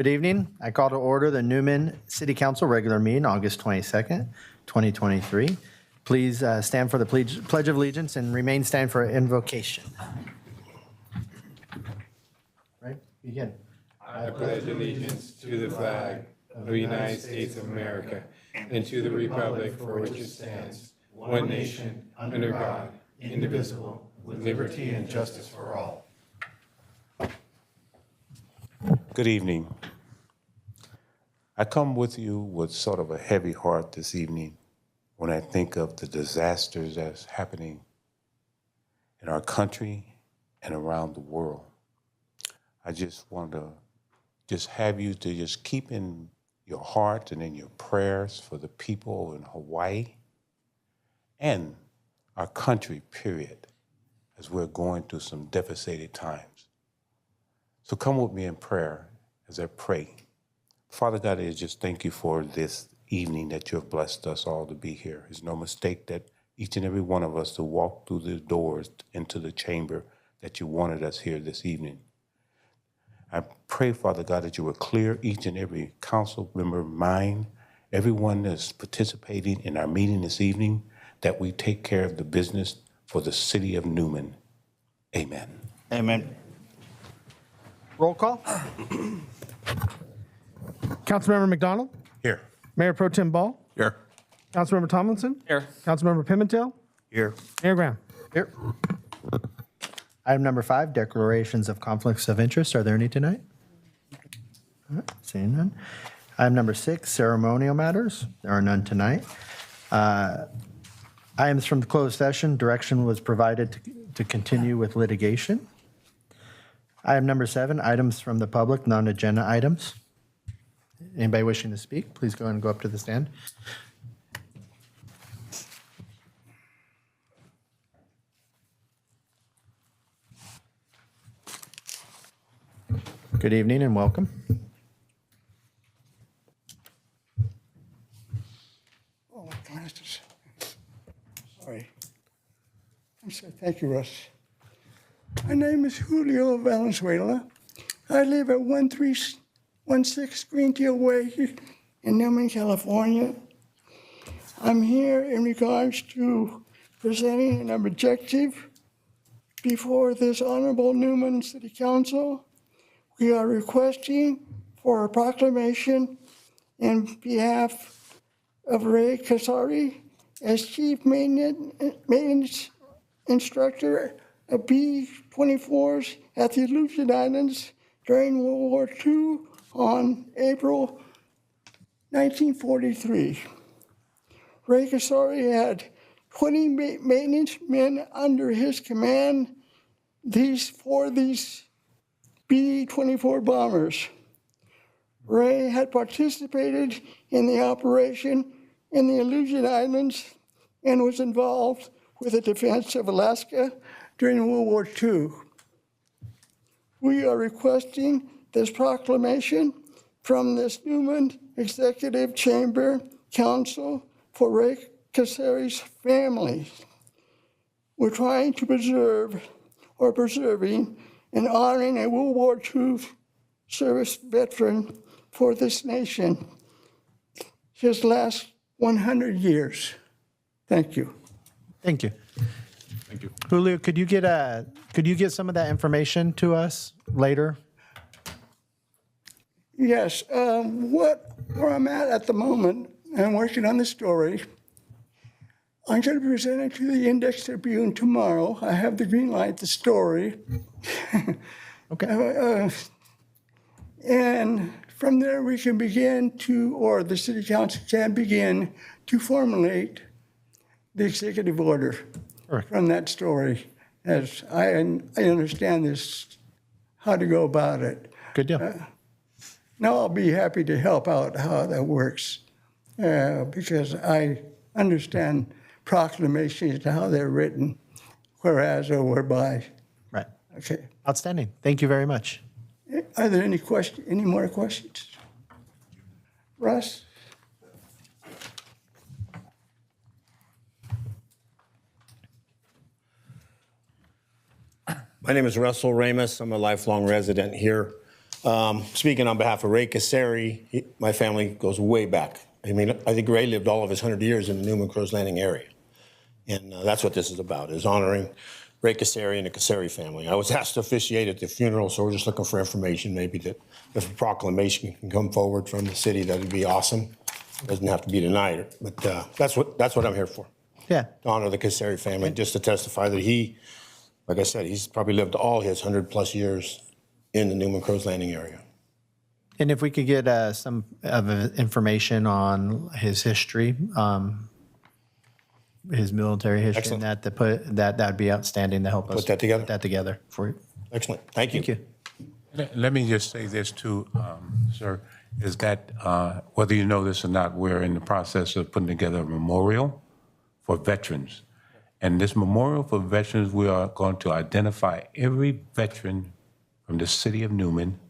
Good evening. I call to order the Newman City Council regular meeting, August 22nd, 2023. Please stand for the Pledge of Allegiance and remain stand for invocation. Right? Begin. I pledge allegiance to the flag of the United States of America and to the republic for which it stands, one nation, under God, indivisible, with liberty and justice for all. Good evening. I come with you with sort of a heavy heart this evening when I think of the disasters that's happening in our country and around the world. I just want to have you to just keep in your heart and in your prayers for the people in Hawaii and our country, period, as we're going through some devastating times. So come with me in prayer as I pray. Father God, I just thank you for this evening that you have blessed us all to be here. It's no mistake that each and every one of us to walk through the doors into the chamber that you wanted us here this evening. I pray, Father God, that you will clear each and every council member mind, everyone that's participating in our meeting this evening, that we take care of the business for the city of Newman. Amen. Amen. Roll call. Councilmember McDonald, Here. Mayor Pro Tem Ball, Here. Councilmember Tomlinson, Here. Councilmember Pimentel, Here. Mayor Graham. Here. Item number 5, declarations of conflicts of interest. Are there any tonight? All right, seeing none. Item number 6, ceremonial matters. There are none tonight. Items from the closed session, direction was provided to continue with litigation. Item number 7, items from the public, non-agenda items. Anybody wishing to speak, please go ahead and go up to the stand. Good evening and welcome. Oh, my glasses. Sorry. I'm sorry. Thank you, Russ. My name is Julio Valenzuela. I live at 1316 Greenfield Way in Newman, California. I'm here in regards to presenting an objective before this Honorable Newman City Council. We are requesting for a proclamation in behalf of Ray Casari as Chief Maintenance Instructor of B-24s at the Aleutian Islands during World War II on April 1943. Ray Casari had 20 maintenance men under his command for these B-24 bombers. Ray had participated in the operation in the Aleutian Islands and was involved with the defense of Alaska during World War II. We are requesting this proclamation from this Newman Executive Chamber Council for Ray Casari's family. We're trying to preserving and honoring a World War II service veteran for this nation, his last 100 years. Thank you. Thank you. Thank you. Julio, could you get some of that information to us later? Yes, where I'm at the moment, I'm working on the story. I'm going to present it to the Index Tribune tomorrow. I have the green light, the story. Okay. And from there we can begin to, or the City Council can begin to formulate the executive order from that story, as I understand this, how to go about it. Good deal. Now I'll be happy to help out how that works, because I understand proclamations and how they're written, whereas or whereby. Right. Okay. Outstanding. Thank you very much. Are there any more questions? Russ? My name is Russell Ramus. I'm a lifelong resident here. Speaking on behalf of Ray Casari, my family goes way back. I mean, I think Ray lived all of his 100 years in the Newman Crows Landing area. And that's what this is about, is honoring Ray Casari and the Casari family. I was asked to officiate at the funeral, so we're just looking for information, maybe that if a proclamation can come forward from the city, that would be awesome. Doesn't have to be tonight, but that's what I'm here for. Yeah. To honor the Casari family, just to testify that he, like I said, he's probably lived all his 100+ years in the Newman Crows Landing area. And if we could get some of information on his history, his military history, and that'd be outstanding to help us Put that together. Put that together for you. Excellent. Thank you. Thank you. Let me just say this too, sir, is that whether you know this or not, we're in the process of putting together a memorial for veterans. And this memorial for veterans, we are going to identify every veteran from the city of Newman,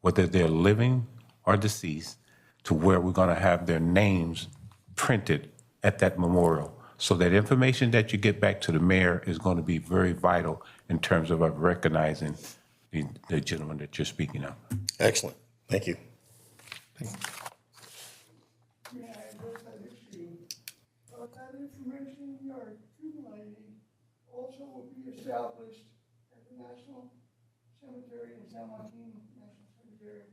whether they're living or deceased, to where we're going to have their names printed at that memorial. So that information that you get back to the mayor is going to be very vital in terms of recognizing the gentleman that you're speaking of. Excellent. Thank you. May I address that issue? That information you are accumulating also will be established at the National Cemetery in San Joaquin National Cemetery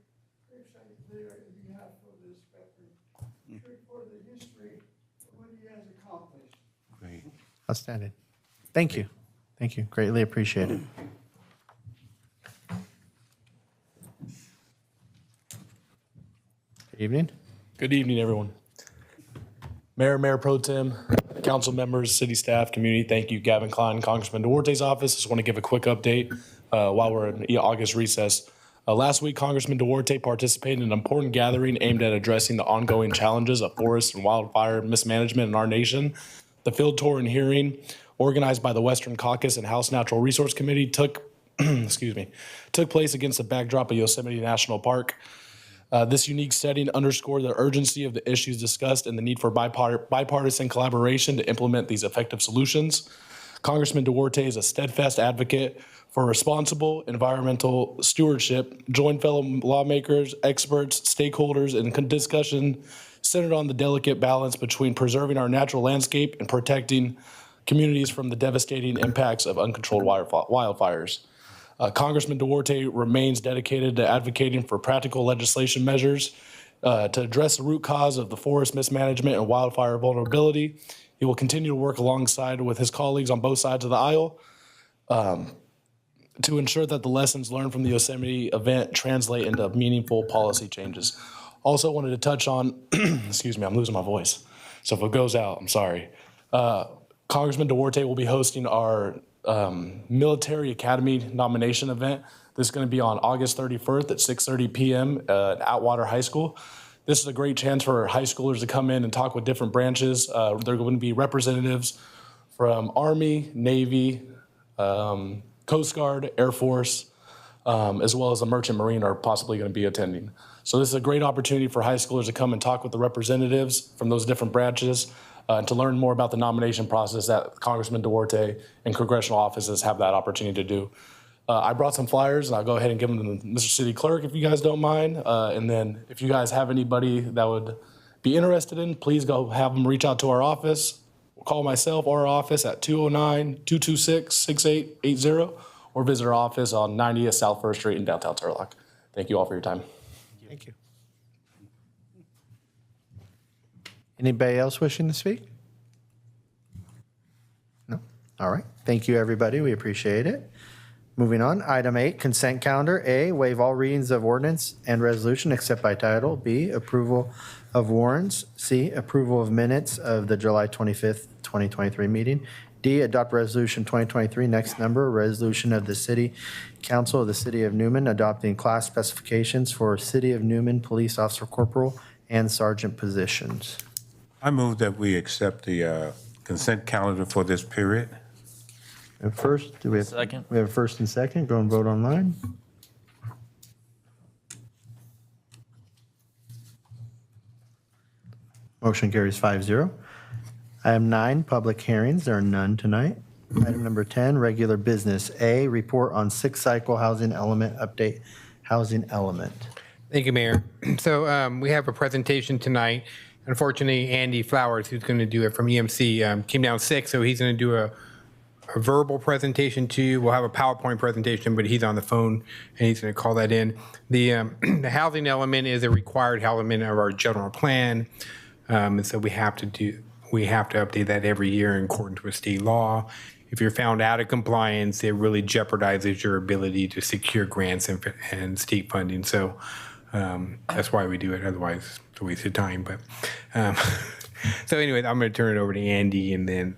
gravesite there in behalf of this veteran, for the history of what he has accomplished. Great. Outstanding. Thank you. Thank you. Greatly appreciate it. Good evening. Good evening, everyone. Mayor Pro Tem, council members, city staff, community, thank you. Gavin Klein, Congressman Duarte's office. Just want to give a quick update while we're in August recess. Last week, Congressman Duarte participated in an important gathering aimed at addressing the ongoing challenges of forest and wildfire mismanagement in our nation. The field tour and hearing, organized by the Western Caucus and House Natural Resource Committee, took place against the backdrop of Yosemite National Park. This unique setting underscored the urgency of the issues discussed and the need for bipartisan collaboration to implement these effective solutions. Congressman Duarte is a steadfast advocate for responsible environmental stewardship, joined fellow lawmakers, experts, stakeholders in discussion centered on the delicate balance between preserving our natural landscape and protecting communities from the devastating impacts of uncontrolled wildfires. Congressman Duarte remains dedicated to advocating for practical legislation measures to address the root cause of the forest mismanagement and wildfire vulnerability. He will continue to work alongside with his colleagues on both sides of the aisle to ensure that the lessons learned from the Yosemite event translate into meaningful policy changes. Also wanted to touch on, excuse me, I'm losing my voice. So if it goes out, I'm sorry. Congressman Duarte will be hosting our Military Academy nomination event. This is going to be on August 31st at 6:30 p.m. At Atwater High School. This is a great chance for high schoolers to come in and talk with different branches. There are going to be representatives from Army, Navy, Coast Guard, Air Force, as well as the Merchant Marine are possibly going to be attending. So this is a great opportunity for high schoolers to come and talk with the representatives from those different branches to learn more about the nomination process that Congressman Duarte and congressional offices have that opportunity to do. I brought some flyers, and I'll go ahead and give them to Mr. City Clerk if you guys don't mind. And then if you guys have anybody that would be interested in, please go have them reach out to our office. Call myself or our office at 209-226-6880 or visit our office on 90th South 1st Street in downtown Turlock. Thank you all for your time. Thank you. Anybody else wishing to speak? No? All right. Thank you, everybody. We appreciate it. Moving on, item 8, consent calendar. A, waive all readings of ordinance and resolution except by title. B, approval of warrants. C, approval of minutes of the July 25th, 2023 meeting. D, adopt resolution 2023, next number, resolution of the City Council of the City of Newman adopting class specifications for City of Newman Police Officer Corporal and Sergeant positions. I move that we accept the consent calendar for this period. And first, do we have? Second. We have a first and second. Go and vote online. Motion carries 5-0. Item 9, public hearings. There are none tonight. Item number 10, regular business. A, report on 6th cycle housing element update housing element. Thank you, Mayor. So we have a presentation tonight. Unfortunately, Andy Flowers, who's going to do it from EMC, came down sick, so he's going to do a verbal presentation to you. We'll have a PowerPoint presentation, but he's on the phone and he's going to call that in. The the housing element is a required element of our general plan, and so we have to update that every year in accordance with state law. If you're found out of compliance, it really jeopardizes your ability to secure grants and state funding. So that's why we do it. Otherwise, it's a waste of time. But so anyway, I'm going to turn it over to Andy, and then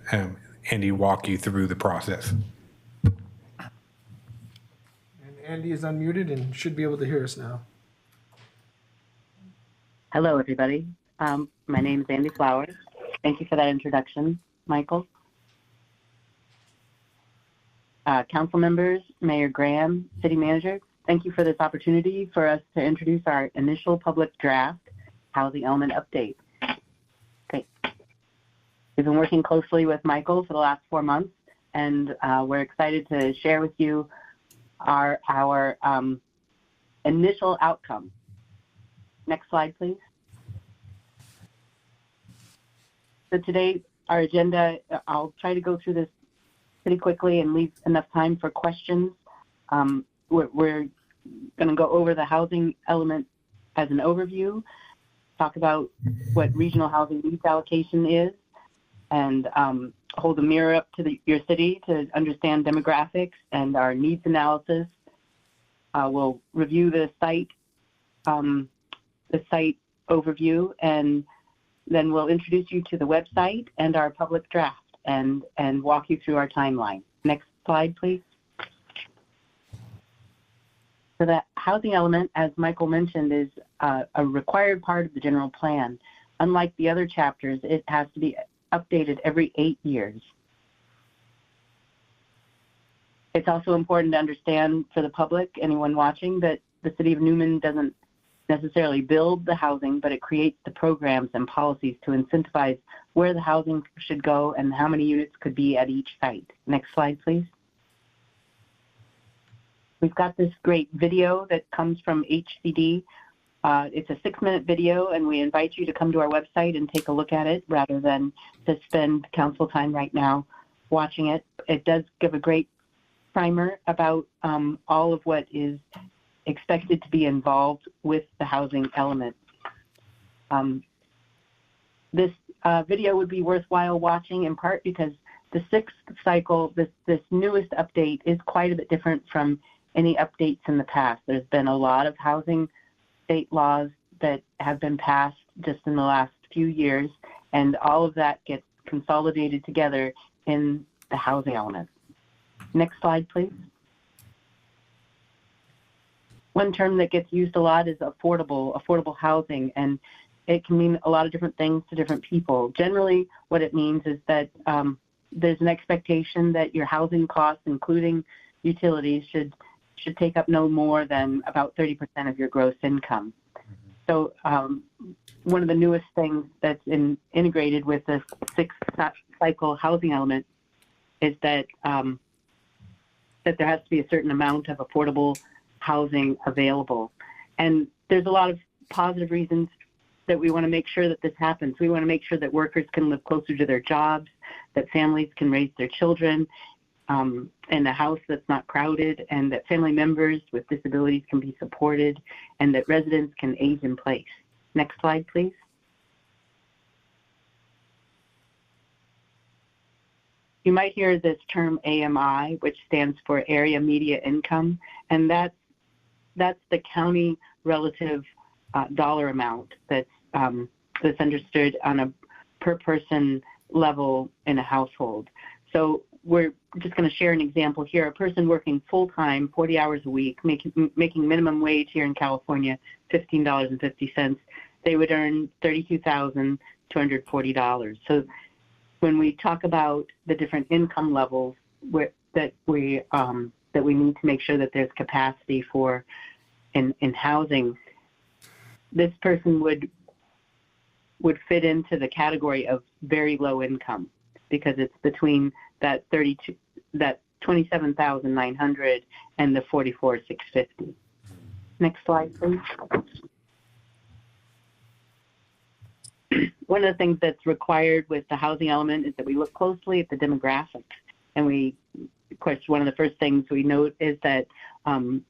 Andy walk you through the process. And Andy is unmuted and should be able to hear us now. Hello, everybody. My name is Andy Flowers. Thank you for that introduction, Michael. Council members, Mayor Graham, City Manager, thank you for this opportunity for us to introduce our initial public draft housing element update. Okay. We've been working closely with Michael for the last 4 months, and we're excited to share with you our initial outcome. Next slide, please. So today, our agenda, I'll try to go through this pretty quickly and leave enough time for questions. We're going to go over the housing element as an overview, talk about what regional housing needs allocation is, and hold a mirror up to your city to understand demographics and our needs analysis. We'll review the site overview, and then we'll introduce you to the website and our public draft and walk you through our timeline. Next slide, please. So the housing element, as Michael mentioned, is a required part of the general plan. Unlike the other chapters, it has to be updated every 8 years. It's also important to understand for the public, anyone watching, that the City of Newman doesn't necessarily build the housing, but it creates the programs and policies to incentivize where the housing should go and how many units could be at each site. Next slide, please. We've got this great video that comes from HCD. It's a 6-minute video, and we invite you to come to our website and take a look at it rather than to spend council time right now watching it. It does give a great primer about all of what is expected to be involved with the housing element. This video would be worthwhile watching in part because the 6th cycle, this newest update, is quite a bit different from any updates in the past. There's been a lot of housing state laws that have been passed just in the last few years, and all of that gets consolidated together in the housing element. Next slide, please. One term that gets used a lot is affordable housing, and it can mean a lot of different things to different people. Generally, what it means is that there's an expectation that your housing costs, including utilities, should take up no more than about 30% of your gross income. So one of the newest things that's integrated with this 6th cycle housing element is that that there has to be a certain amount of affordable housing available. And there's a lot of positive reasons that we want to make sure that this happens. We want to make sure that workers can live closer to their jobs, that families can raise their children in a house that's not crowded, and that family members with disabilities can be supported, and that residents can age in place. Next slide, please. You might hear this term AMI, which stands for Area Media Income, and that's the county relative dollar amount that's understood on a per person level in a household. So we're just going to share an example here. A person working full-time, 40 hours a week, making minimum wage here in California, $15.50, they would earn $32,240. So when we talk about the different income levels that we need to make sure that there's capacity for in housing, this person would fit into the category of very low income, because it's between that $27,900 and the $44,650. Next slide, please. One of the things that's required with the housing element is that we look closely at the demographics. And we, of course, one of the first things we note is that the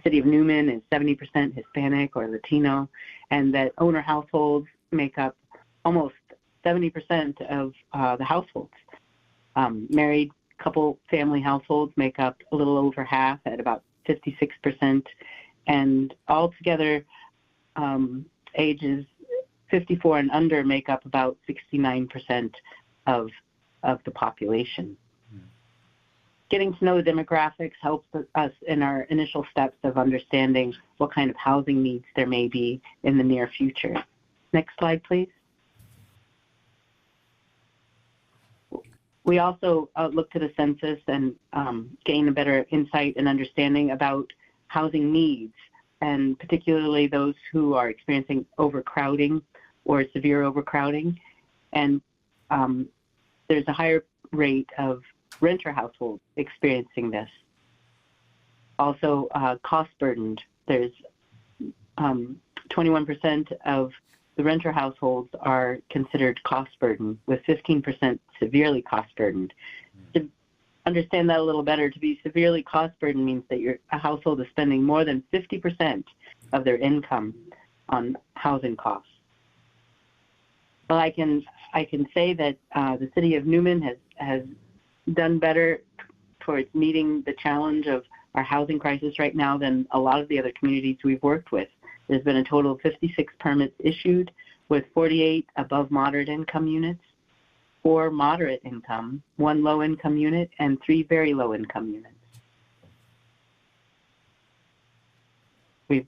city of Newman is 70% Hispanic or Latino, and that owner households make up almost 70% of the households. Married couple family households make up a little over half at about 56%, and altogether ages 54 and under make up about 69% of the population. Getting to know the demographics helps us in our initial steps of understanding what kind of housing needs there may be in the near future. Next slide, please. We also look to the census and gain a better insight and understanding about housing needs, and particularly those who are experiencing overcrowding or severe overcrowding. And there's a higher rate of renter households experiencing this. Also, cost burdened. There's 21% of the renter households are considered cost burdened, with 15% severely cost burdened. To understand that a little better, to be severely cost burdened means that a household is spending more than 50% of their income on housing costs. Well, I can say that the city of Newman has done better towards meeting the challenge of our housing crisis right now than a lot of the other communities we've worked with. There's been a total of 56 permits issued, with 48 above moderate income units, 4 moderate income, 1 low income unit, and 3 very low income units.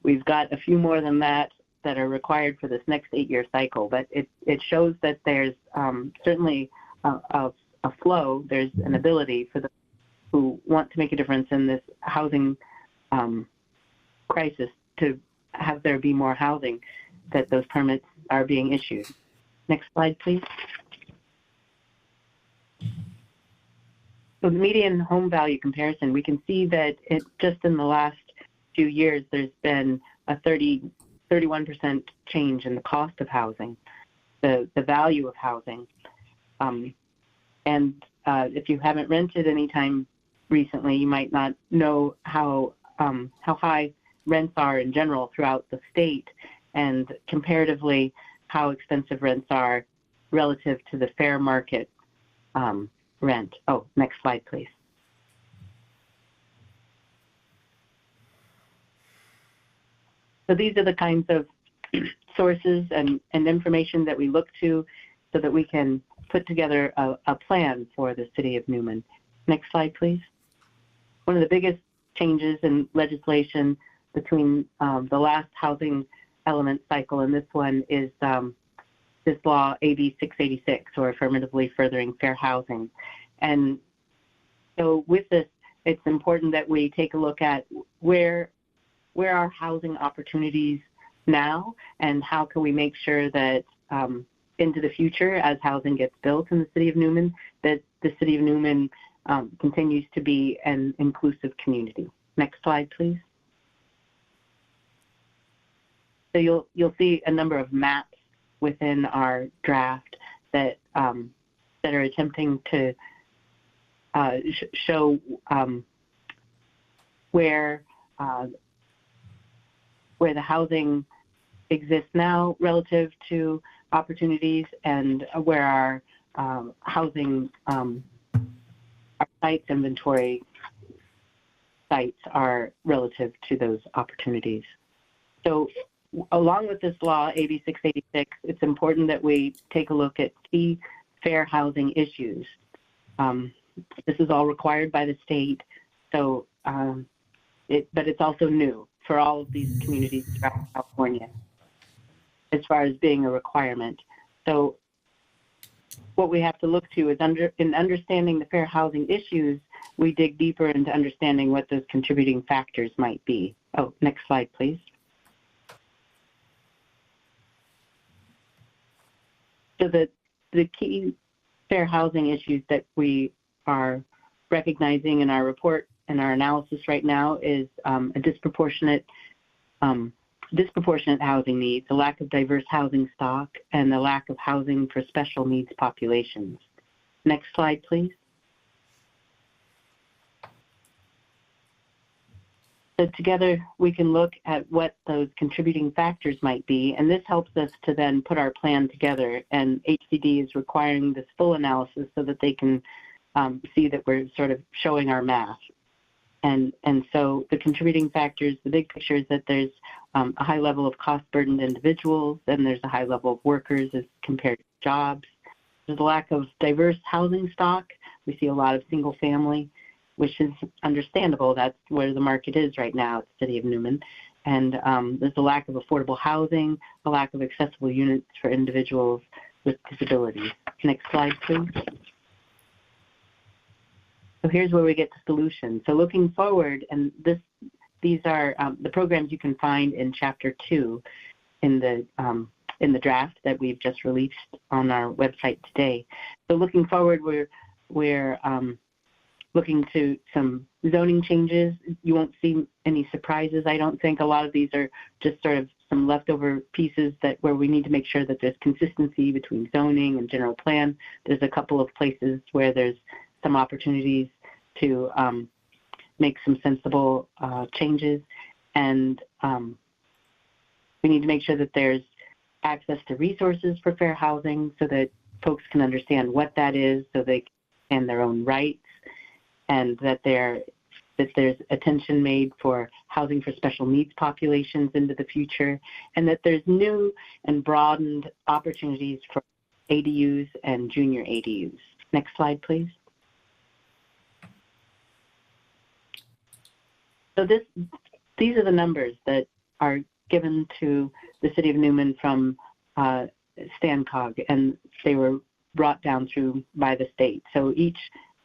We've got a few more than that are required for this next 8-year cycle, but it shows that there's certainly a flow, there's an ability for those who want to make a difference in this housing crisis to have there be more housing, that those permits are being issued. Next slide, please. So the median home value comparison, we can see that just in the last few years, there's been a 31% change in the cost of housing, the value of housing. And if you haven't rented any time recently, you might not know how high rents are in general throughout the state, and comparatively how expensive rents are relative to the fair market rent. Oh, next slide, please. So these are the kinds of sources and information that we look to so that we can put together a plan for the city of Newman. Next slide, please. One of the biggest changes in legislation between the last housing element cycle and this one is this law, AB 686, or Affirmatively Furthering Fair Housing. And so with this, it's important that we take a look at where are housing opportunities now, and how can we make sure that into the future, as housing gets built in the city of Newman, that the city of Newman continues to be an inclusive community. Next slide, please. So you'll see a number of maps within our draft that are attempting to show where the housing exists now relative to opportunities, and where our housing our sites inventory sites are relative to those opportunities. So along with this law, AB 686, it's important that we take a look at key fair housing issues. This is all required by the state, so but it's also new for all of these communities throughout California as far as being a requirement. So what we have to look to is in understanding the fair housing issues, we dig deeper into understanding what those contributing factors might be. Oh, next slide, please. So the key fair housing issues that we are recognizing in our report in our analysis right now is a disproportionate housing needs, a lack of diverse housing stock, and the lack of housing for special needs populations. Next slide, please. So together we can look at what those contributing factors might be, and this helps us to then put our plan together. And HCD is requiring this full analysis so that they can see that we're sort of showing our math. And so the contributing factors, the big picture is that there's a high level of cost-burdened individuals, and there's a high level of workers as compared to jobs. There's a lack of diverse housing stock. We see a lot of single-family, which is understandable. That's where the market is right now at the City of Newman. And there's a lack of affordable housing, a lack of accessible units for individuals with disabilities. Next slide, please. So here's where we get to solutions. So looking forward, and these are the programs you can find in Chapter 2 in the draft that we've just released on our website today. So looking forward, we're looking to some zoning changes. You won't see any surprises, I don't think. A lot of these are just sort of some leftover pieces where we need to make sure that there's consistency between zoning and general plan. There's a couple of places where there's some opportunities to make some sensible changes. And we need to make sure that there's access to resources for fair housing so that folks can understand what that is, so they can understand their own rights, and that there's attention made for housing for special needs populations into the future, and that there's new and broadened opportunities for ADUs and junior ADUs. Next slide, please. So these are the numbers that are given to the City of Newman from StanCog, and they were brought down through by the state. So each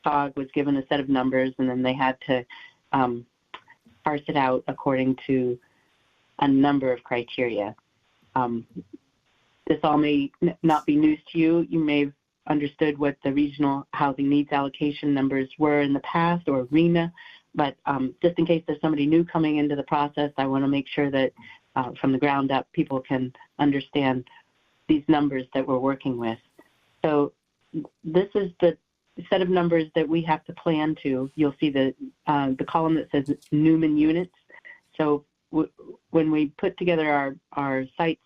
COG was given a set of numbers, and then they had to parse it out according to a number of criteria. This all may not be news to you. You may have understood what the regional housing needs allocation numbers were in the past, or RHNA, but just in case there's somebody new coming into the process, I want to make sure that from the ground up people can understand these numbers that we're working with. So this is the set of numbers that we have to plan to. You'll see the column that says Newman units. So when we put together our sites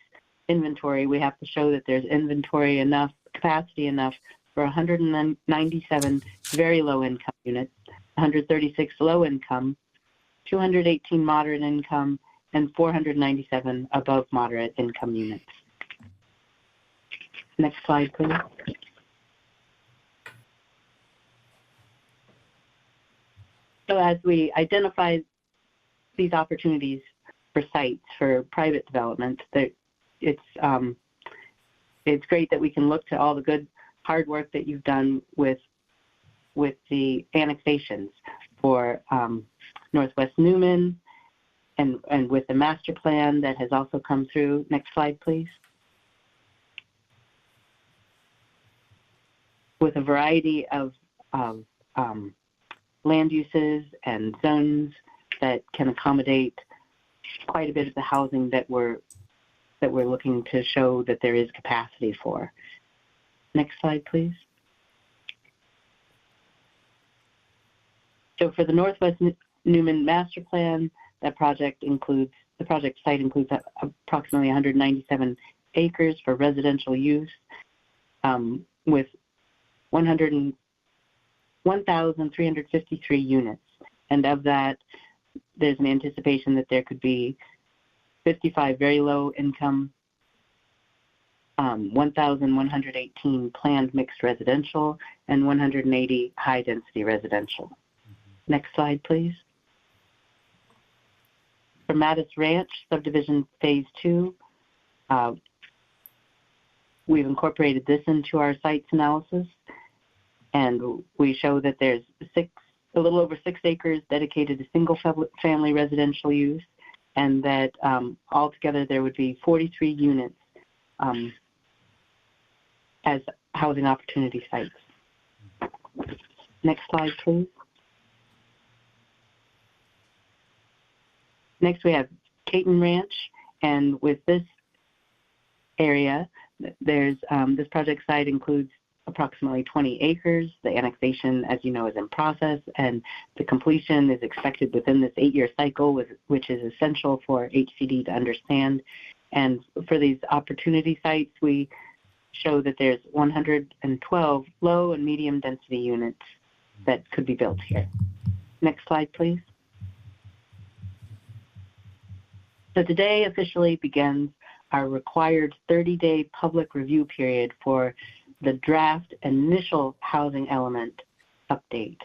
inventory, we have to show that there's inventory enough, capacity enough for 197 very low income units, 136 low income, 218 moderate income, and 497 above moderate income units. Next slide, please. So as we identify these opportunities for sites for private development, it's great that we can look to all the good hard work that you've done with the annexations for Northwest Newman and with the master plan that has also come through. Next slide, please. With a variety of land uses and zones that can accommodate quite a bit of the housing that we're looking to show that there is capacity for. Next slide, please. So for the Northwest Newman master plan, the project site includes approximately 197 acres for residential use, with 1,353 units. And of that, there's an anticipation that there could be 55 very low income, 1,118 planned mixed residential, and 180 high density residential. Next slide, please. For Mattos Ranch, Subdivision Phase 2, we've incorporated this into our sites analysis, and we show that there's a little over 6 acres dedicated to single family residential use, and that altogether there would be 43 units as housing opportunity sites. Next slide, please. Next, we have Caton Ranch, and with this area, there's this project site includes approximately 20 acres. The annexation, as you know, is in process, and the completion is expected within this 8-year cycle, which is essential for HCD to understand. And for these opportunity sites, we show that there's 112 low and medium density units that could be built here. Next slide, please. So today officially begins our required 30-day public review period for the draft initial housing element update.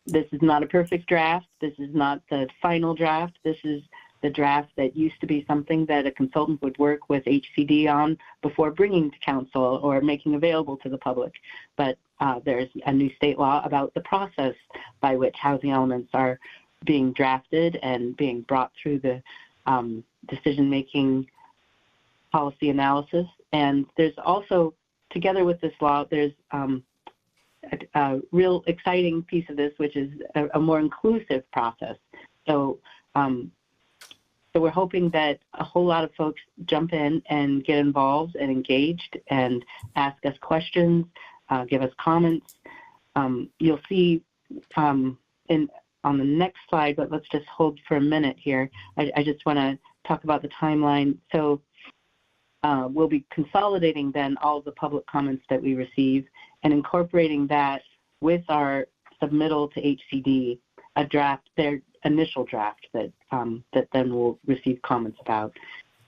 This is not a perfect draft. This is not the final draft. This is the draft that used to be something that a consultant would work with HCD on before bringing to council or making available to the public. But there's a new state law about the process by which housing elements are being drafted and being brought through the decision-making policy analysis. And there's also, together with this law, there's a real exciting piece of this, which is a more inclusive process. So we're hoping that a whole lot of folks jump in and get involved and engaged and ask us questions, give us comments. You'll see on the next slide, but let's just hold for a minute here. I just want to talk about the timeline. So we'll be consolidating then all of the public comments that we receive and incorporating that with our submittal to HCD, a draft, their initial draft that then we'll receive comments about.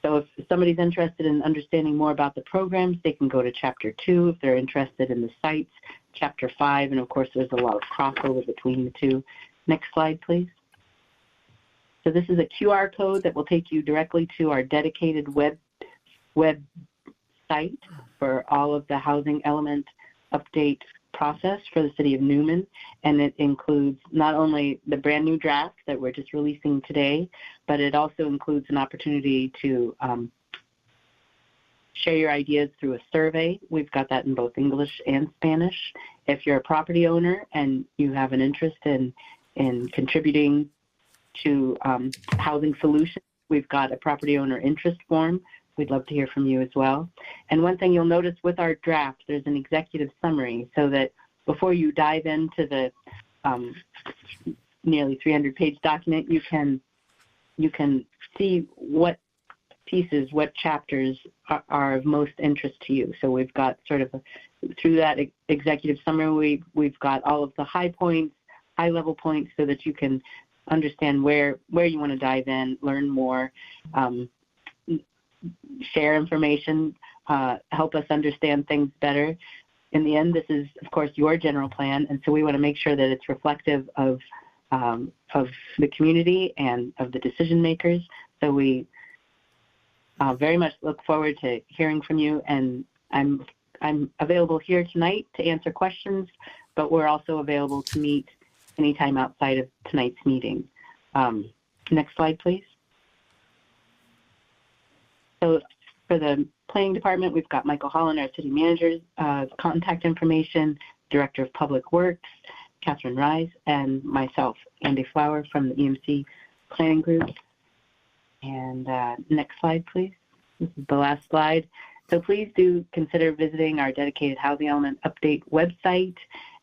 So if somebody's interested in understanding more about the programs, they can go to Chapter 2. If they're interested in the sites, Chapter 5, and of course there's a lot of crossover between the two. Next slide, please. So this is a QR code that will take you directly to our dedicated web site for all of the housing element update process for the city of Newman, and it includes not only the brand new draft that we're just releasing today, but it also includes an opportunity to share your ideas through a survey. We've got that in both English and Spanish. If you're a property owner and you have an interest in contributing to housing solutions, we've got a property owner interest form. We'd love to hear from you as well. And one thing you'll notice with our draft, there's an executive summary so that before you dive into the nearly 300-page document, you can see what pieces, what chapters are of most interest to you. So we've got sort of through that executive summary, we've got all of the high points, high-level points, so that you can understand where you want to dive in, learn more, share information, help us understand things better. In the end, this is, of course, your general plan, and so we want to make sure that it's reflective of the community and of the decision makers. So we very much look forward to hearing from you, and I'm available here tonight to answer questions, but we're also available to meet anytime outside of tonight's meeting. Next slide, please. So for the planning department, we've got Michael Holland, our city manager's contact information, director of public works, Catherine Rise, and myself, Andy Flower from the EMC planning group. And next slide, please. This is the last slide. So please do consider visiting our dedicated housing element update website,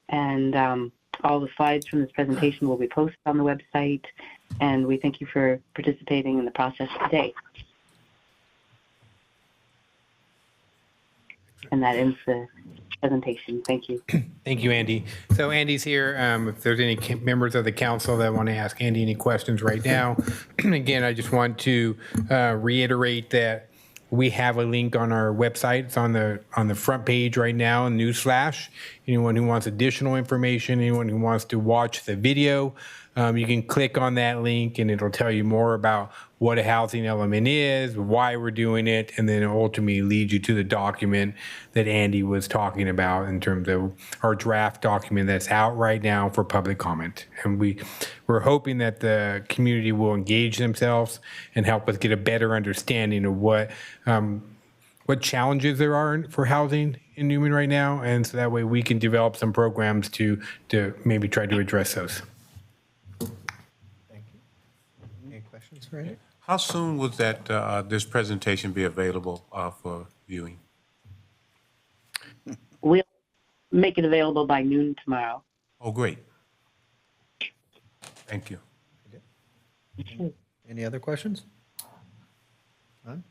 and all the slides from this presentation will be posted on the website. And we thank you for participating in the process today. And that ends the presentation. Thank you. Thank you, Andy. So Andy's here. If there's any members of the council that want to ask Andy any questions right now, again, I just want to reiterate that we have a link on our website. It's on the front page right now, newsflash. Anyone who wants additional information, anyone who wants to watch the video, you can click on that link and it'll tell you more about what a housing element is, why we're doing it, and then ultimately lead you to the document that Andy was talking about in terms of our draft document that's out right now for public comment. And we're hoping that the community will engage themselves and help us get a better understanding of what challenges there are for housing in Newman right now, and so that way we can develop some programs to maybe try to address those. Any questions for Andy? How soon would that, this presentation be available for viewing? We'll make it available by noon tomorrow. Oh, great. Thank you. Any other questions? None?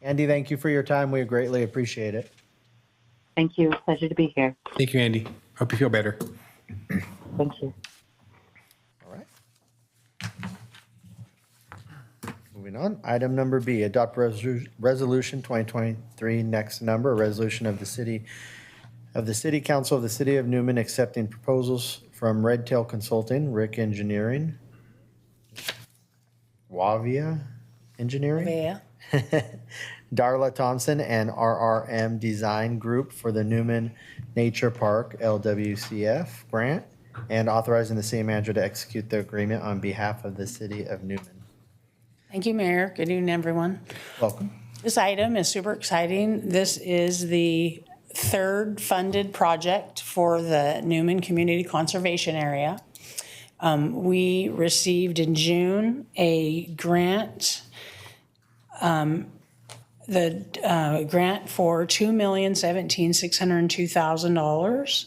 Andy, thank you for your time. We greatly appreciate it. Thank you. Pleasure to be here. Thank you, Andy. Hope you feel better. Thank you. All right. Moving on, item number B, adopt resolution 2023, next number, a resolution of the City Council of the City of Newman accepting proposals from Red Tail Consulting, Rick Engineering, Wavia Engineering, Yeah. Darla Thompson, and RRM Design Group for the Newman Nature Park LWCF grant, and authorizing the city manager to execute the agreement on behalf of the City of Newman. Thank you, Mayor. Good evening, everyone. Welcome. This item is super exciting. This is the third funded project for the Newman Community Conservation Area. We received in June a grant, grant for $2,017,602,000.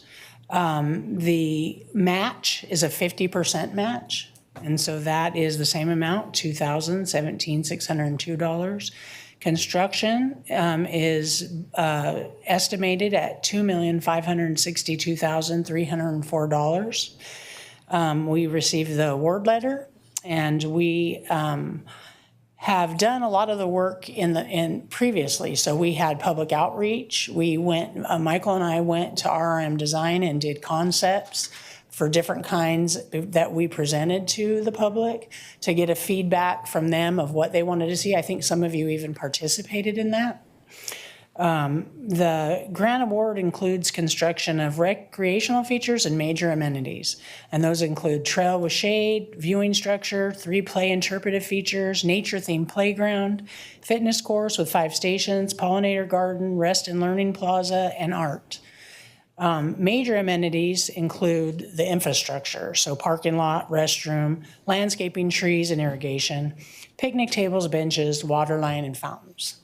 The match is a 50% match. And so that is the same amount, $2,017,602. Construction is estimated at $2,562,304. We received the award letter, and we have done a lot of the work in previously. So we had public outreach. We went, Michael and I went to RRM Design and did concepts for different kinds that we presented to the public to get a feedback from them of what they wanted to see. I think some of you even participated in that. The grant award includes construction of recreational features and major amenities. And those include trail with shade, viewing structure, 3 play interpretive features, nature-themed playground, fitness course with 5 stations, pollinator garden, rest and learning plaza, and art. Major amenities include the infrastructure, so parking lot, restroom, landscaping, trees, and irrigation, picnic tables, benches, water line, and fountains.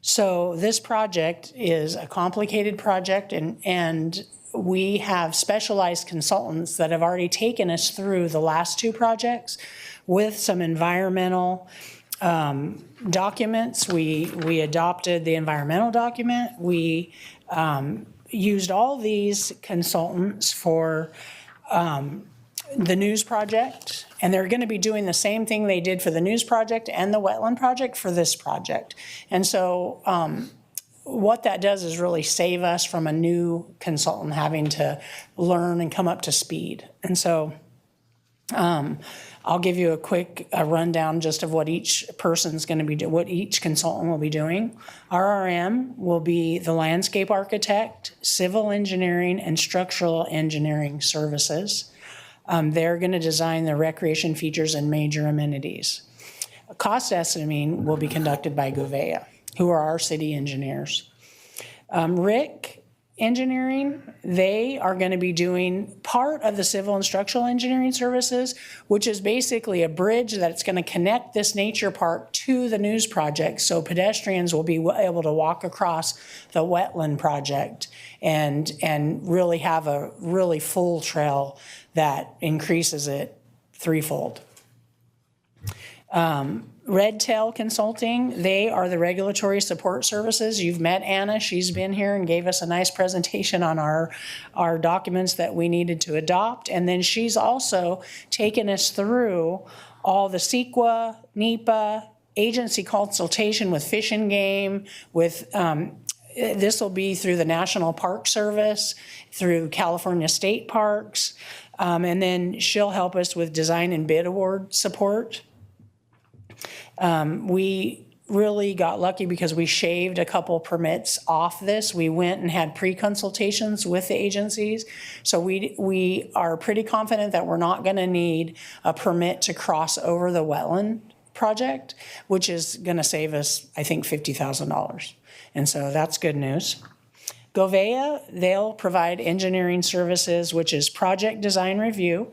So this project is a complicated project, and we have specialized consultants that have already taken us through the last 2 projects with some environmental documents. We adopted the environmental document. We used all these consultants for the news project, and they're going to be doing the same thing they did for the news project and the wetland project for this project. And so what that does is really save us from a new consultant having to learn and come up to speed. And so I'll give you a quick rundown just of what each person's going to be doing, what each consultant will be doing. RRM will be the landscape architect, civil engineering, and structural engineering services. They're going to design the recreation features and major amenities. Cost estimating will be conducted by Gouveia, who are our city engineers. Rick Engineering, they are going to be doing part of the civil and structural engineering services, which is basically a bridge that's going to connect this nature park to the news project, so pedestrians will be able to walk across the wetland project and really have a really full trail that increases it threefold. Red Tail Consulting, they are the regulatory support services. You've met Anna. She's been here and gave us a nice presentation on our documents that we needed to adopt. And then she's also taken us through all the CEQA, NEPA, agency consultation with Fish and Game, with this will be through the National Park Service, through California State Parks, and then she'll help us with design and bid award support. We really got lucky because we shaved a couple permits off this. We went and had pre-consultations with the agencies. So we are pretty confident that we're not going to need a permit to cross over the wetland project, which is going to save us, I think, $50,000. And so that's good news. Gouveia, they'll provide engineering services, which is project design review,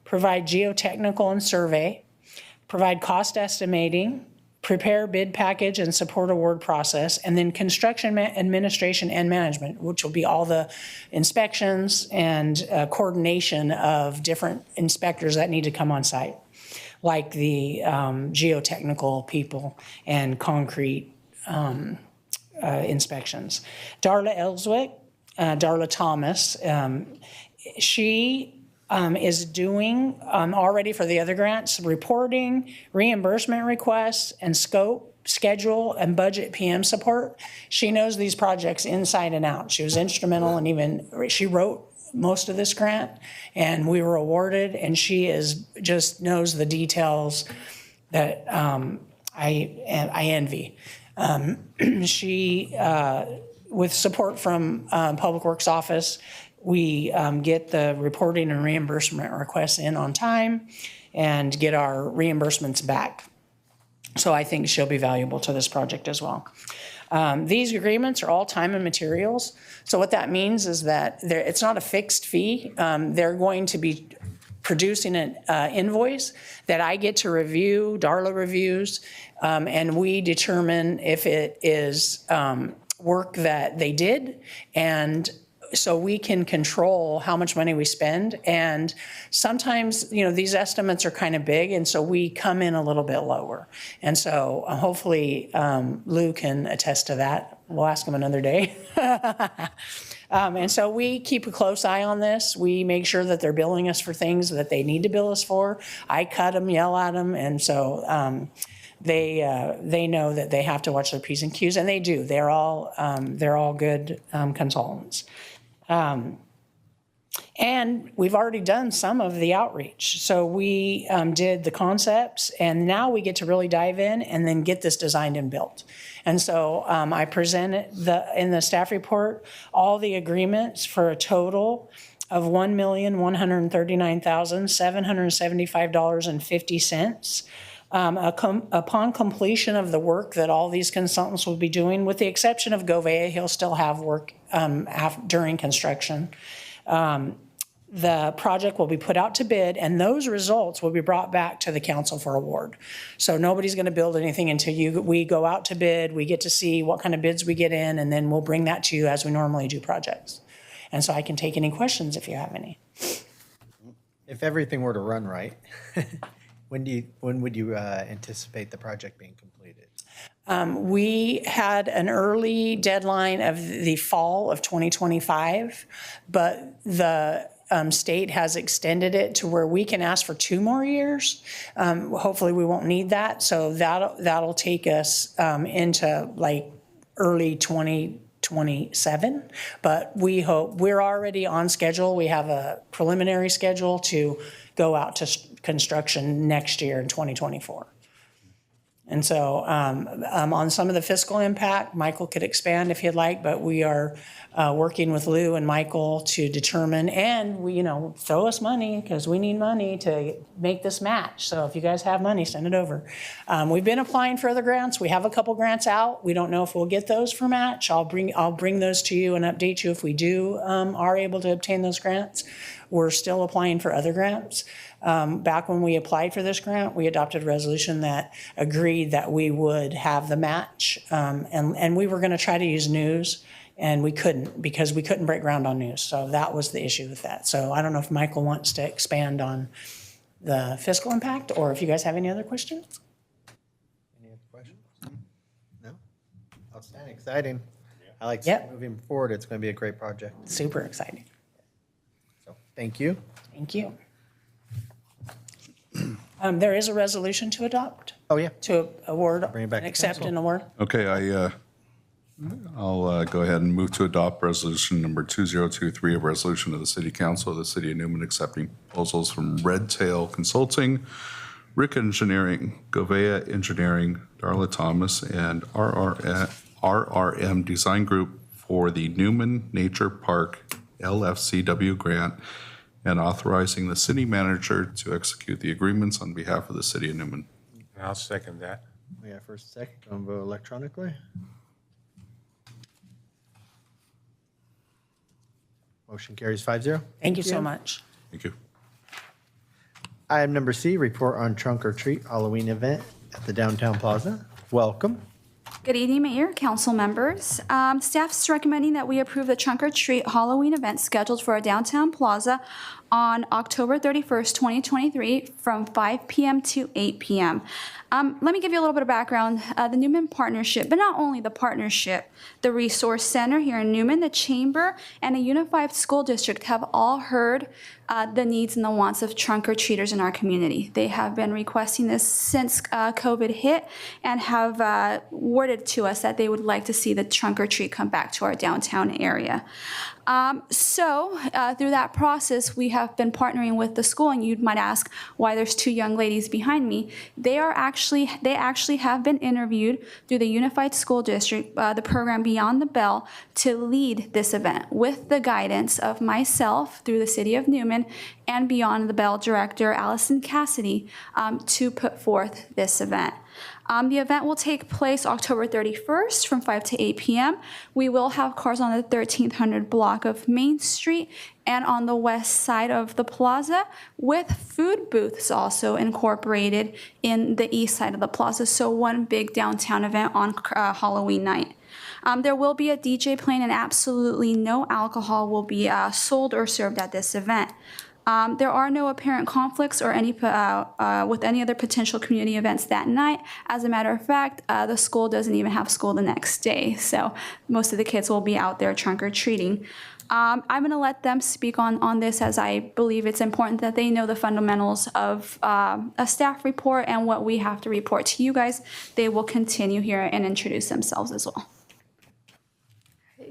provide geotechnical and survey, provide cost estimating, prepare bid package and support award process, and then construction administration and management, which will be all the inspections and coordination of different inspectors that need to come on site, like the geotechnical people and concrete inspections. Darla Ellswick, Darla Thomas, she is doing already for the other grants, reporting, reimbursement requests, and scope, schedule, and budget PM support. She knows these projects inside and out. She was instrumental and even she wrote most of this grant, and we were awarded, and she just knows the details that I envy. She, with support from Public Works Office, we get the reporting and reimbursement requests in on time and get our reimbursements back. So I think she'll be valuable to this project as well. These agreements are all time and materials. So what that means is that it's not a fixed fee. They're going to be producing an invoice that I get to review, Darla reviews, and we determine if it is work that they did, and so we can control how much money we spend. And sometimes, these estimates are kind of big, and so we come in a little bit lower. And so hopefully Lou can attest to that. We'll ask him another day. And so we keep a close eye on this. We make sure that they're billing us for things that they need to bill us for. I cut them, yell at them, and so they know that they have to watch their P's and Q's, and they do. They're all good consultants. And we've already done some of the outreach. So we did the concepts, and now we get to really dive in and then get this designed and built. And so I presented in the staff report all the agreements for a total of $1,139,775.50. Upon completion of the work that all these consultants will be doing, with the exception of Govea, he'll still have work during construction. The project will be put out to bid, and those results will be brought back to the council for award. So nobody's going to build anything until we go out to bid. We get to see what kind of bids we get in, and then we'll bring that to you as we normally do projects. And so I can take any questions if you have any. If everything were to run right, when would you anticipate the project being completed? We had an early deadline of the fall of 2025, but the state has extended it to where we can ask for 2 more years. Hopefully we won't need that. So that'll take us into like early 2027. But we hope we're already on schedule. We have a preliminary schedule to go out to construction next year in 2024. And so on some of the fiscal impact, Michael could expand if he'd like, but we are working with Lou and Michael to determine, and we, throw us money because we need money to make this match. So if you guys have money, send it over. We've been applying for other grants. We have a couple grants out. We don't know if we'll get those for match. I'll bring those to you and update you if we are able to obtain those grants. We're still applying for other grants. Back when we applied for this grant, we adopted a resolution that agreed that we would have the match. And we were going to try to use news, and we couldn't because we couldn't break ground on news. So that was the issue with that. So I don't know if Michael wants to expand on the fiscal impact, or if you guys have any other questions. Any other questions? No? Outstanding, exciting. I like Yep. moving forward. It's going to be a great project. Super exciting. So thank you. Thank you. There is a resolution to adopt, Oh, yeah. to award, Bring it back and to accept council. and award. Okay, I'll go ahead and move to adopt resolution number 2023, a resolution of the City Council of the City of Newman accepting proposals from Red Tail Consulting, Rick Engineering, Govea Engineering, Darla Thomas, and RRM Design Group for the Newman Nature Park LFCW grant, and authorizing the city manager to execute the agreements on behalf of the City of Newman. I'll second that. We have first, second, going to vote electronically. Motion carries 5-0. Thank you so much. Thank you. Item number C, report on trunk or treat Halloween event at the downtown plaza. Welcome. Good evening, Mayor, council members. Staff's recommending that we approve the trunk or treat Halloween event scheduled for our downtown plaza on October 31st, 2023 from 5 p.m. to 8 p.m. Let me give you a little bit of background. The Newman partnership, but not only the partnership, the Resource Center here in Newman, the Chamber, and a unified school district have all heard the needs and the wants of trunk or treaters in our community. They have been requesting this since COVID hit and have worded to us that they would like to see the trunk or treat come back to our downtown area. So through that process, we have been partnering with the school, and you might ask why there's two young ladies behind me. They actually have been interviewed through the Unified School District, the program Beyond the Bell, to lead this event with the guidance of myself through the City of Newman and Beyond the Bell Director Allison Cassidy to put forth this event. The event will take place October 31st from 5 to 8 p.m. We will have cars on the 1300 block of Main Street and on the west side of the plaza, with food booths also incorporated in the east side of the plaza. So one big downtown event on Halloween night. There will be a DJ playing, and absolutely no alcohol will be sold or served at this event. There are no apparent conflicts or any with any other potential community events that night. As a matter of fact, the school doesn't even have school the next day, so most of the kids will be out there trunk or treating. I'm going to let them speak on this, as I believe it's important that they know the fundamentals of a staff report and what we have to report to you guys. They will continue here and introduce themselves as well.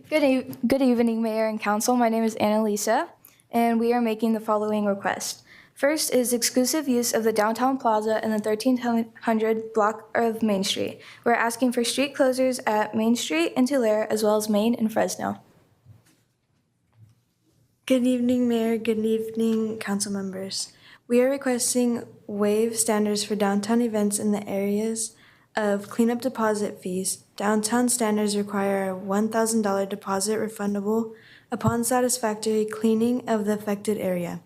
Good evening, Mayor and Council. My name is Annalisa, and we are making the following request. First is exclusive use of the downtown plaza and the 1300 block of Main Street. We're asking for street closures at Main Street and Tulare, as well as Main and Fresno. Good evening, Mayor. Good evening, council members. We are requesting waive standards for downtown events in the areas of cleanup deposit fees. Downtown standards require a $1,000 deposit refundable upon satisfactory cleaning of the affected area.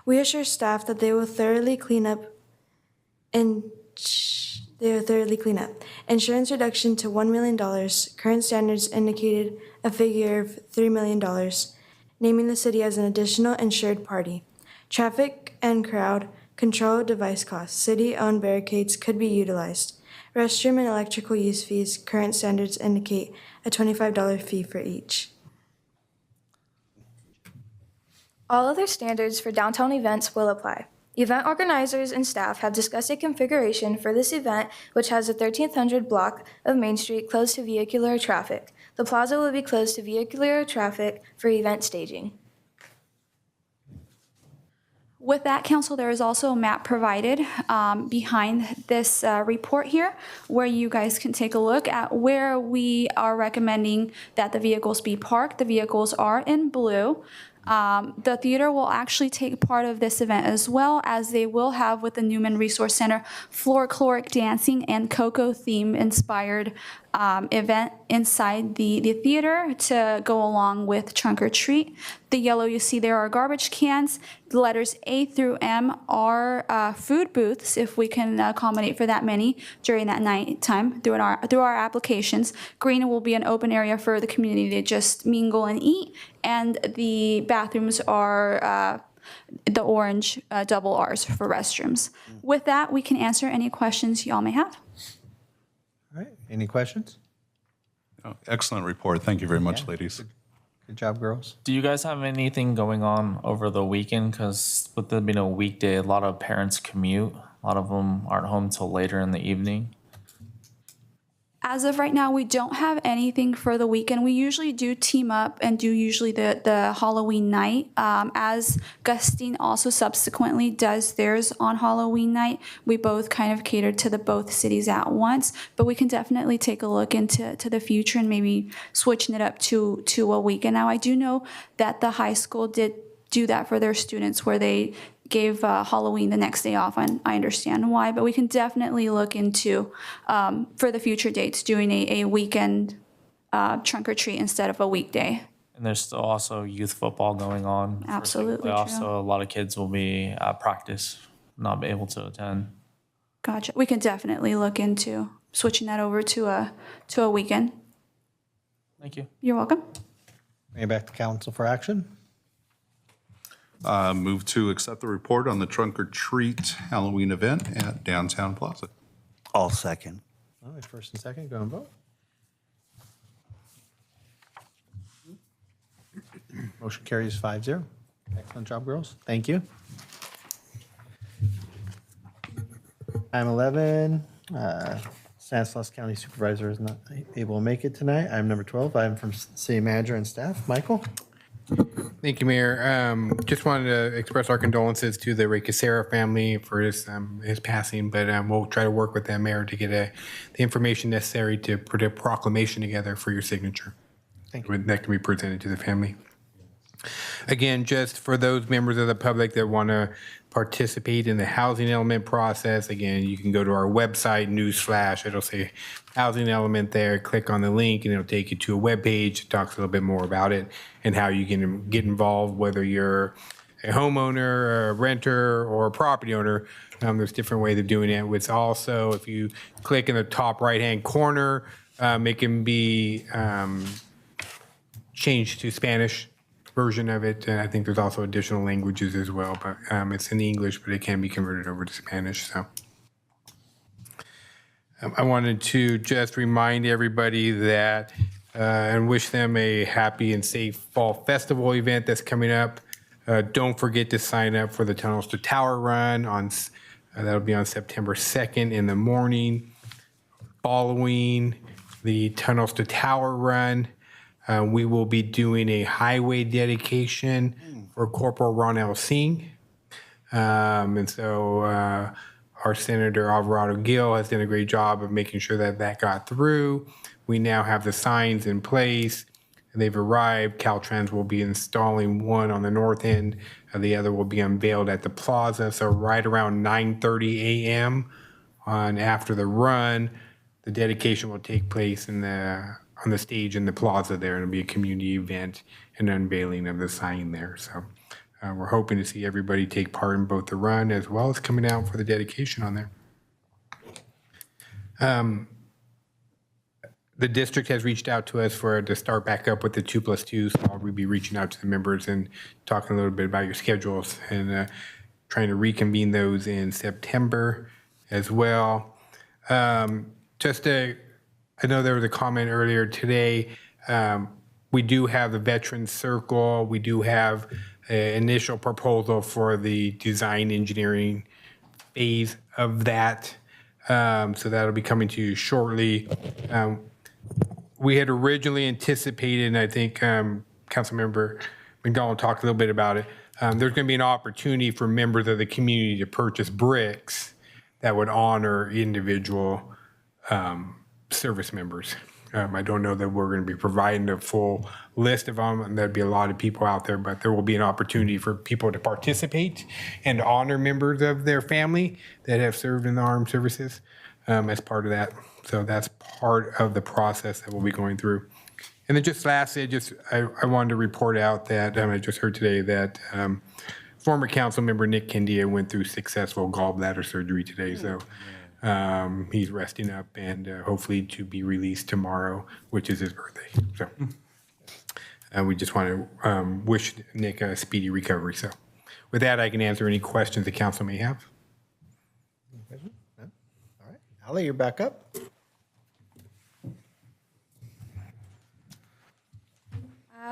We assure staff that they will thoroughly clean up. Insurance reduction to $1 million. Current standards indicated a figure of $3 million, naming the city as an additional insured party. Traffic and crowd control device costs. City-owned barricades could be utilized. Restroom and electrical use fees. Current standards indicate a $25 fee for each. All other standards for downtown events will apply. Event organizers and staff have discussed a configuration for this event which has the 1300 block of Main Street closed to vehicular traffic. The plaza will be closed to vehicular traffic for event staging. With that, Council, there is also a map provided behind this report here, where you guys can take a look at where we are recommending that the vehicles be parked. The vehicles are in blue. The theater will actually take part of this event, as well as they will have, with the Newman Resource Center, folkloric dancing and cocoa theme inspired event inside the theater to go along with trunk or treat. The yellow you see there are garbage cans. The letters A through M are food booths, if we can accommodate for that many during that night time through our applications. Green will be an open area for the community to just mingle and eat, and the bathrooms are the orange double R's for restrooms. With that, we can answer any questions y'all may have. All right, any questions? Oh, excellent report. Thank you very much, ladies. Good job, girls. Do you guys have anything going on over the weekend? Because with there being a weekday, a lot of parents commute. A lot of them aren't home till later in the evening. As of right now, we don't have anything for the weekend. We usually do team up and do usually the Halloween night. As Gustine also subsequently does theirs on Halloween night, we both kind of cater to the both cities at once. But we can definitely take a look into the future and maybe switching it up to a weekend. Now, I do know that the high school did do that for their students, where they gave Halloween the next day off, and I understand why, but we can definitely look into, for the future dates, doing a weekend trunk or treat instead of a weekday. And there's still also youth football going on. Absolutely true. Also, a lot of kids will be at practice not be able to attend. Gotcha. We can definitely look into switching that over to a weekend. Thank you. You're welcome. Bring it back to council for action. Move to accept the report on the trunk or treat Halloween event at Downtown Plaza. I'll second. All right, first and second, go and vote. Motion carries 5-0. Excellent job, girls. Thank you. Item 11, Stanislaus County Supervisor is not able to make it tonight. Item number 12, item from City Manager and staff. Michael? Thank you, Mayor. Just wanted to express our condolences to the Ray Casera family for his passing, but we'll try to work with them, Mayor, to get the information necessary to put a proclamation together for your signature. Thank you. That can be presented to the family. Again, just for those members of the public that want to participate in the housing element process, again, you can go to our website, newsflash, it'll say housing element there, click on the link, and it'll take you to a web page that talks a little bit more about it and how you can get involved, whether you're a homeowner, a renter, or a property owner. There's different ways of doing it. It's also, if you click in the top right-hand corner, it can be changed to Spanish version of it. And I think there's also additional languages as well, but it's in English, but it can be converted over to Spanish. So I wanted to just remind everybody that and wish them a happy and safe Fall Festival event that's coming up. Don't forget to sign up for the Tunnels to Tower Run on that'll be on September 2nd in the morning. Following the Tunnels to Tower Run, we will be doing a highway dedication for Corporal Ronell Singh. And so our Senator Alvarado Gil has done a great job of making sure that that got through. We now have the signs in place. They've arrived. Caltrans will be installing one on the north end. The other will be unveiled at the plaza. So right around 9:30 a.m. After the run, the dedication will take place on the stage in the plaza there. It'll be a community event and unveiling of the sign there. So we're hoping to see everybody take part in both the run as well as coming out for the dedication on there. The district has reached out to us to start back up with the 2+2. So I'll be reaching out to the members and talking a little bit about your schedules and trying to reconvene those in September as well. I know there was a comment earlier today. We do have the Veterans Circle. We do have an initial proposal for the design engineering phase of that. So that'll be coming to you shortly. We had originally anticipated, and I think Councilmember McDonald talked a little bit about it, there's going to be an opportunity for members of the community to purchase bricks that would honor individual service members. I don't know that we're going to be providing a full list of them, and there'd be a lot of people out there, but there will be an opportunity for people to participate and honor members of their family that have served in the armed services as part of that. So that's part of the process that we'll be going through. And then just lastly, I wanted to report out that I just heard today that former council member Nick Kendia went through successful gallbladder surgery today. So he's resting up and hopefully to be released tomorrow, which is his birthday. So we just want to wish Nick a speedy recovery. So with that, I can answer any questions the council may have. All right, Ali, you're back up.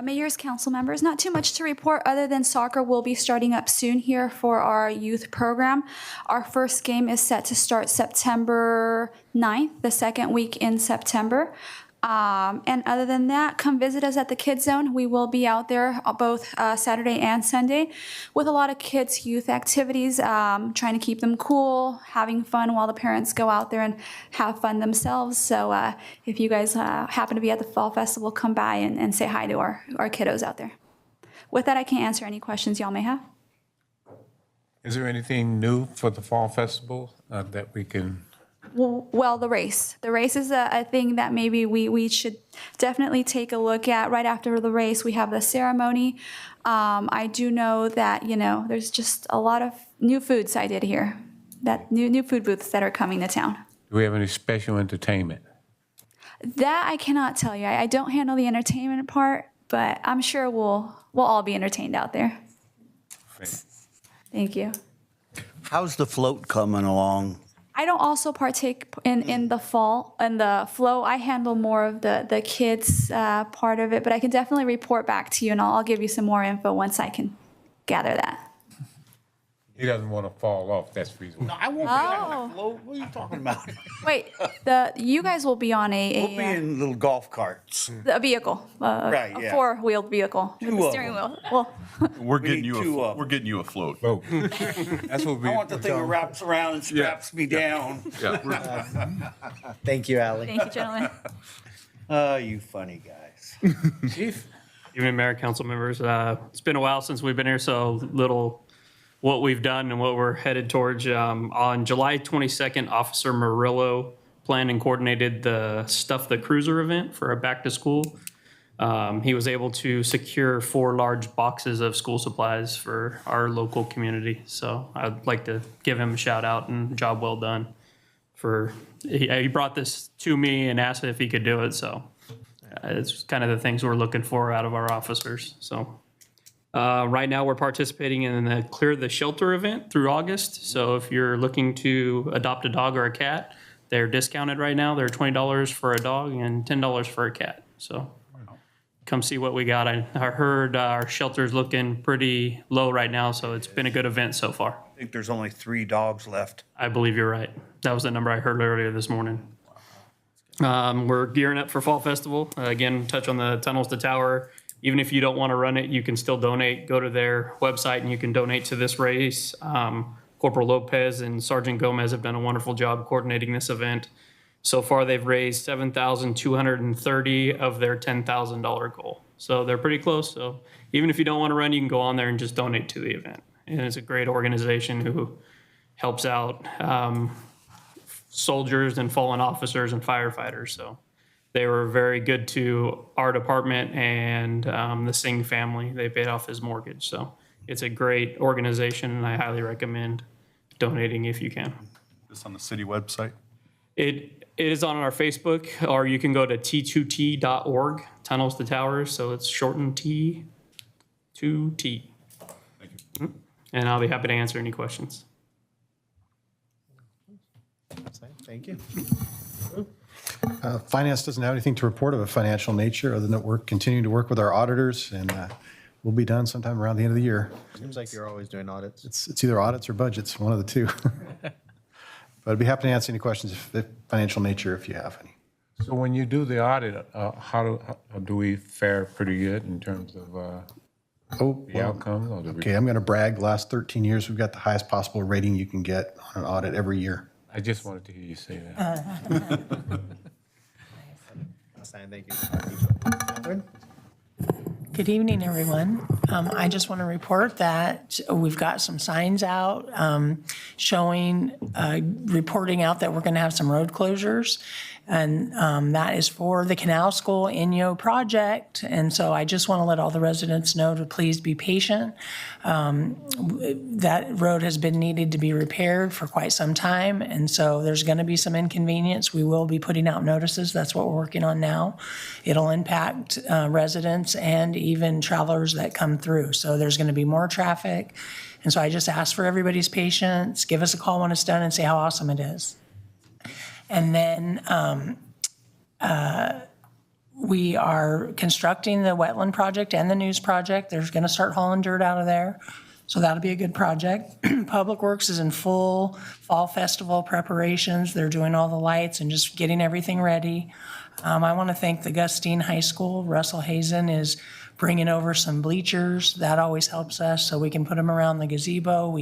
Mayors, council members, not too much to report other than soccer will be starting up soon here for our youth program. Our first game is set to start September 9th, the second week in September. And other than that, come visit us at the Kids Zone. We will be out there both Saturday and Sunday with a lot of kids' youth activities, trying to keep them cool, having fun while the parents go out there and have fun themselves. So if you guys happen to be at the Fall Festival, come by and say hi to our kiddos out there. With that, I can answer any questions y'all may have. Is there anything new for the Fall Festival that we can Well, the race. The race is a thing that maybe we should definitely take a look at. Right after the race, we have the ceremony. I do know that, there's just a lot of new foods I did hear, that new food booths that are coming to town. Do we have any special entertainment? That I cannot tell you. I don't handle the entertainment part, but I'm sure we'll all be entertained out there. Thank you. How's the float coming along? I don't also partake in the flow. I handle more of the kids part of it, but I can definitely report back to you, and I'll give you some more info once I can gather that. He doesn't want to fall off, that's reason. No, I won't be on a float. What are you talking about? Wait, you guys will be on We'll be in little golf carts. a vehicle, Right, a yeah. four-wheeled vehicle with Two a of steering them. wheel. Well, We're We getting need you two a of we're getting you a float. Oh, that's what we. I want the thing that wraps around and straps me down. Yeah. Thank you, Ally. thank you, gentlemen. You funny guys. Chief? Evening, Mayor, council members. It's been a while since we've been here, so little what we've done and what we're headed towards. On July 22nd, Officer Murillo planned and coordinated the Stuff the Cruiser event for a back to school. He was able to secure 4 large boxes of school supplies for our local community. So I'd like to give him a shout out and job well done. He brought this to me and asked if he could do it. So it's kind of the things we're looking for out of our officers. So right now we're participating in the Clear the Shelter event through August. So if you're looking to adopt a dog or a cat, they're discounted right now. They're $20 for a dog and $10 for a cat. So come see what we got. I heard our shelter's looking pretty low right now, so it's been a good event so far. I think there's only 3 dogs left. I believe you're right. That was the number I heard earlier this morning. We're gearing up for Fall Festival. Again, touch on the Tunnels to Tower. Even if you don't want to run it, you can still donate. Go to their website and you can donate to this race. Corporal Lopez and Sergeant Gomez have done a wonderful job coordinating this event. So far, they've raised $7,230 of their $10,000 goal. So they're pretty close. So even if you don't want to run, you can go on there and just donate to the event. And it's a great organization who helps out soldiers and fallen officers and firefighters. So they were very good to our department and the Singh family. They paid off his mortgage. So it's a great organization, and I highly recommend donating if you can. This on the city website? It is on our Facebook, or you can go to t2t.org, Tunnels to Towers. So it's shortened T2T. Thank you. And I'll be happy to answer any questions. Thank you. Finance doesn't have anything to report of a financial nature, other than that we're continuing to work with our auditors, and we'll be done sometime around the end of the year. Seems like you're always doing audits. It's either audits or budgets, one of the two. But I'd be happy to answer any questions of financial nature if you have any. So when you do the audit, how do we fare pretty good in terms of the outcomes? Or the Okay, I'm going to brag. The last 13 years, we've got the highest possible rating you can get on an audit every year. I just wanted to hear you say that. Thank you. Catherine? Good evening, everyone. I just want to report that we've got some signs out showing, reporting out that we're going to have some road closures. And that is for the Canal School Inyo project. And so I just want to let all the residents know to please be patient. That road has been needed to be repaired for quite some time. And so there's going to be some inconvenience. We will be putting out notices. That's what we're working on now. It'll impact residents and even travelers that come through. So there's going to be more traffic. And so I just ask for everybody's patience. Give us a call when it's done and say how awesome it is. And then we are constructing the wetland project and the news project. They're going to start hauling dirt out of there. So that'll be a good project. Public Works is in full fall festival preparations. They're doing all the lights and just getting everything ready. I want to thank the Gustine High School. Russell Hazen is bringing over some bleachers. That always helps us, so we can put them around the gazebo.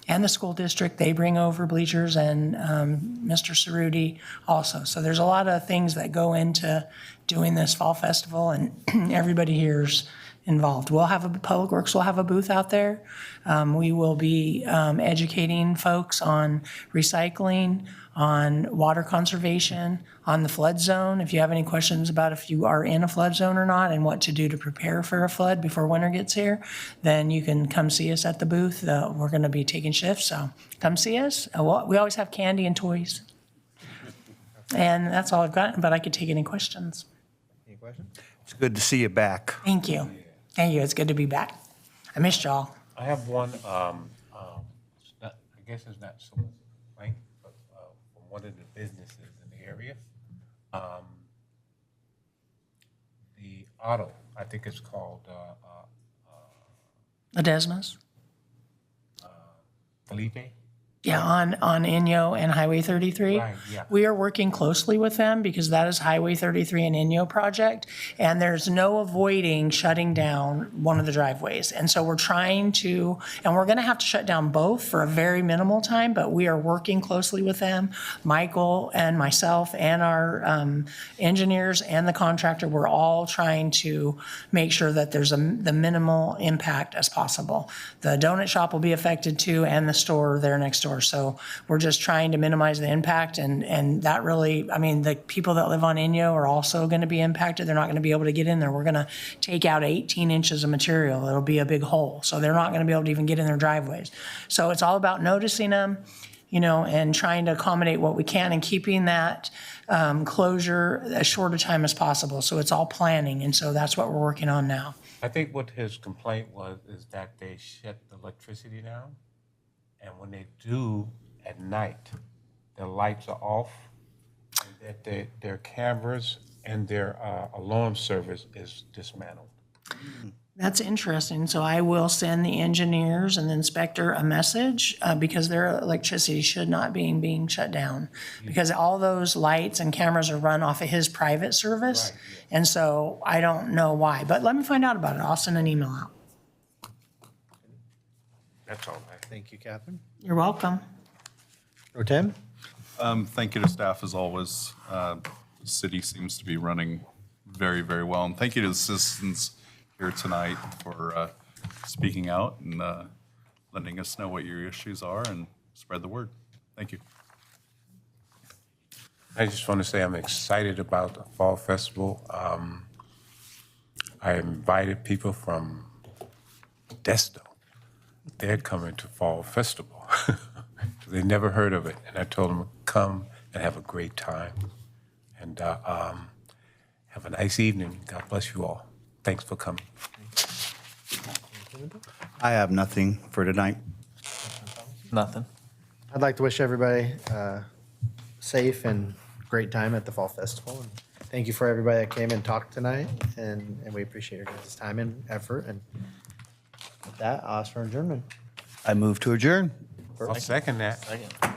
And the school district, they bring over bleachers, and Mr. Cerruti also. So there's a lot of things that go into doing this fall festival, and everybody here's involved. Public Works will have a booth out there. We will be educating folks on recycling, on water conservation, on the flood zone. If you have any questions about if you are in a flood zone or not and what to do to prepare for a flood before winter gets here, then you can come see us at the booth. We're going to be taking shifts, so come see us. We always have candy and toys. And that's all I've got, but I could take any questions. Any questions? It's good to see you back. Thank you. Thank you. It's good to be back. I missed y'all. I have one, it's not, I guess it's not so much a complaint, but from one of the businesses in the area. The auto, I think it's called Ledesma's? Felipe. Yeah, on Inyo and Highway 33. Right, yeah. We are working closely with them because that is Highway 33 and Inyo project, and there's no avoiding shutting down one of the driveways. And so we're trying to, and we're gonna have to shut down both for a very minimal time, but we are working closely with them. Michael and myself and our engineers and the contractor, we're all trying to make sure that there's the minimal impact as possible. The donut shop will be affected too, and the store there next door. So we're just trying to minimize the impact, and that really, I mean, the people that live on Inyo are also going to be impacted. They're not going to be able to get in there. We're going to take out 18 inches of material. It'll be a big hole. So they're not going to be able to even get in their driveways. So it's all about noticing them, and trying to accommodate what we can and keeping that closure as short a time as possible. So it's all planning, and so that's what we're working on now. I think what his complaint was is that they shut the electricity down. And when they do at night, their lights are off, and that their cameras and their alarm service is dismantled. That's interesting. So I will send the engineers and the inspector a message because their electricity should not be being shut down because all those lights and cameras are run off of his private service. Right, yeah. And so I don't know why, but let me find out about it. I'll send an email out. That's all right. Thank you, Catherine. You're welcome. Pro Tem? Thank you to staff as always. The city seems to be running very, very well. And thank you to the citizens here tonight for speaking out and letting us know what your issues are and spread the word. Thank you. I just want to say I'm excited about the Fall Festival. I invited people from Desto. They're coming to Fall Festival. They never heard of it. And I told them, come and have a great time. And have a nice evening. God bless you all. Thanks for coming. I have nothing for tonight. Nothing. I'd like to wish everybody safe and great time at the Fall Festival. And thank you for everybody that came and talked tonight, and we appreciate your guys' time and effort. And with that, I'll ask for adjournment. I move to adjourn. I'll second that. Second.